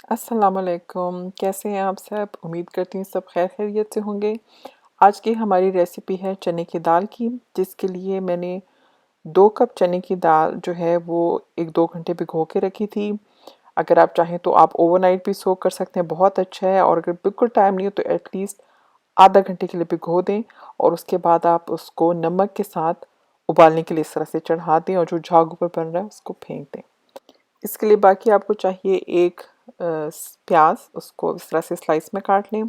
अस्सलामुअलैकुम, कैसे हैं आप सब? उम्मीद करती हूँ सब खैर खैरियत से होंगे। आज की हमारी रेसिपी है चने की दाल की, जिसके लिए मैंने 2 कप चने की दाल जो है वो 1-2 घंटे भिगो के रखी थी। अगर आप चाहें तो आप ओवरनाइट भी सोक कर सकते हैं, बहुत अच्छा है। और अगर बिल्कुल टाइम नहीं हो तो एटलीस्ट आधा घंटे के लिए भिगो दें और उसके बाद आप उसको नमक के साथ उबालने के लिए इस तरह से चढ़ा दें और जो झाग ऊपर बन रहा है उसको फेंक दें। इसके लिए बाकी आपको चाहिए एक प्याज, उसको इस तरह से स्लाइस में काट लें।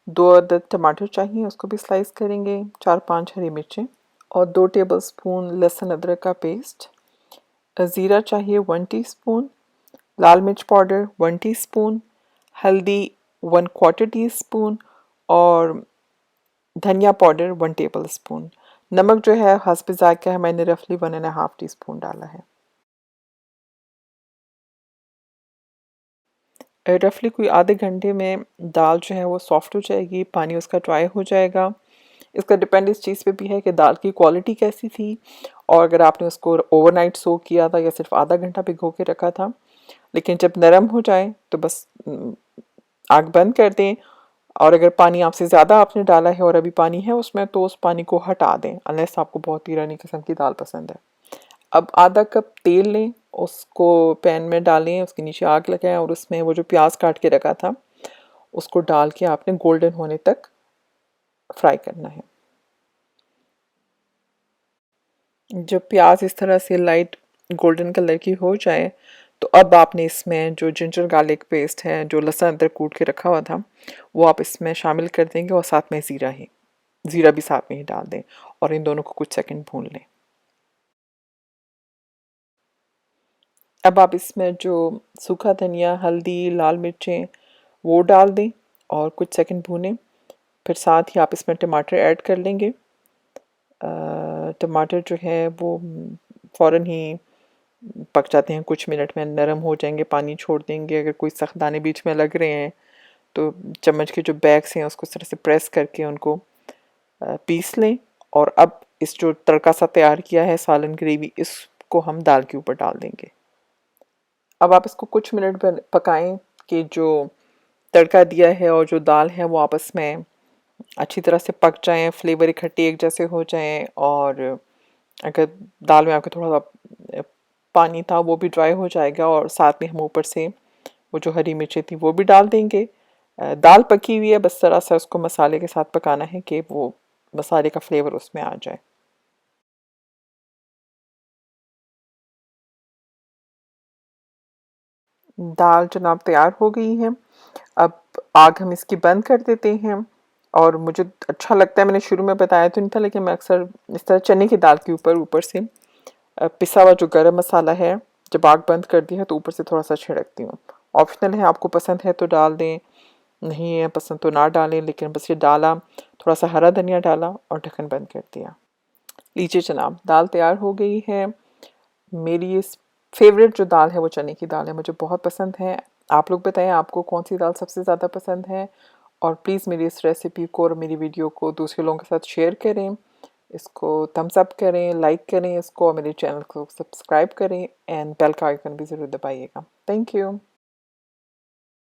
2 अदद टमाटर चाहिए, उसको भी स्लाइस करेंगे। 4-5 हरी मिर्चें और 2 टेबलस्पून लहसुन अदरक का पेस्ट। ज़ीरा चाहिए 1 टीस्पून, लाल मिर्च पाउडर 1 टीस्पून, हल्दी 1 क्वार्टर टीस्पून और धनिया पाउडर 1 टेबलस्पून। नमक जो है हस्ब ज़ायक़ा है, मैंने रफली 1.5 टीस्पून डाला है। रफली कोई आधे घंटे में दाल जो है वो सॉफ्ट हो जाएगी, पानी उसका ड्राई हो जाएगा। इसका डिपेंड इस चीज़ पे भी है कि दाल की क्वालिटी कैसी थी और अगर आपने उसको ओवरनाइट सोक किया था या सिर्फ आधा घंटा भिगो के रखा था। लेकिन जब नरम हो जाए तो बस आग बंद कर दें। और अगर पानी आपसे ज़्यादा आपने डाला है और अभी पानी है उसमें तो उस पानी को हटा दें, अनलेस आपको बहुत ईरानी किस्म की दाल पसंद है। अब आधा कप तेल लें, उसको पैन में डालें, उसके नीचे आग लगाएं और उसमें वो जो प्याज काट के रखा था उसको डाल के आपने गोल्डन होने तक फ्राई करना है। जब प्याज इस तरह से लाइट गोल्डन कलर की हो जाए तो अब आपने इसमें जो जिंजर गार्लिक पेस्ट है, जो लहसुन अदरक कूट के रखा हुआ था, वो आप इसमें शामिल कर देंगे और साथ में ज़ीरा भी साथ में ही डाल दें और इन दोनों को कुछ सेकंड भून लें। अब आप इसमें जो सूखा धनिया, हल्दी, लाल मिर्चें वो डाल दें और कुछ सेकंड भूनें। फिर साथ ही आप इसमें टमाटर ऐड कर लेंगे। टमाटर जो है वो फ़ौरन ही पक जाते हैं, कुछ मिनट में नरम हो जाएंगे, पानी छोड़ देंगे। अगर कोई सख्त दाने बीच में लग रहे हैं तो चम्मच के जो बैक्स हैं उसको इस तरह से प्रेस करके उनको पीस लें। और अब इस जो तड़का सा तैयार किया है सालन ग्रेवी, इसको हम दाल के ऊपर डाल देंगे। अब आप इसको कुछ मिनट पकाएं कि जो तड़का दिया है और जो दाल है वो आपस में अच्छी तरह से पक जाएं, फ्लेवर इकट्ठे एक जैसे हो जाएं। और अगर दाल में आपके थोड़ा सा पानी था वो भी ड्राई हो जाएगा और साथ में हम ऊपर से वो जो हरी मिर्चें थी वो भी डाल देंगे। दाल पकी हुई है, बस ज़रा सा उसको मसाले के साथ पकाना है कि वो मसाले का फ्लेवर उसमें आ जाए। दाल जनाब तैयार हो गई है। अब आग हम इसकी बंद कर देते हैं। और मुझे अच्छा लगता है, मैंने शुरू में बताया तो नहीं था लेकिन मैं अक्सर इस तरह चने की दाल के ऊपर ऊपर से पिसा हुआ जो गरम मसाला है, जब आग बंद कर दी है तो ऊपर से थोड़ा सा छिड़कती हूँ। ऑप्शनल है, आपको पसंद है तो डाल दें, नहीं है पसंद तो ना डालें। लेकिन बस ये डाला, थोड़ा सा हरा धनिया डाला और ढक्कन बंद कर दिया। लीजिए जनाब, दाल तैयार हो गई है। मेरी इस फेवरेट जो दाल है वो चने की दाल है, मुझे बहुत पसंद है। आप लोग बताएं आपको कौन सी दाल सबसे ज़्यादा पसंद है। और प्लीज़ मेरी इस रेसिपी को और मेरी वीडियो को दूसरे लोगों के साथ शेयर करें, इसको थम्स अप करें, लाइक करें इसको और मेरे चैनल को सब्सक्राइब करें एंड बेल का आइकन भी ज़रूर दबाइएगा। Thank you.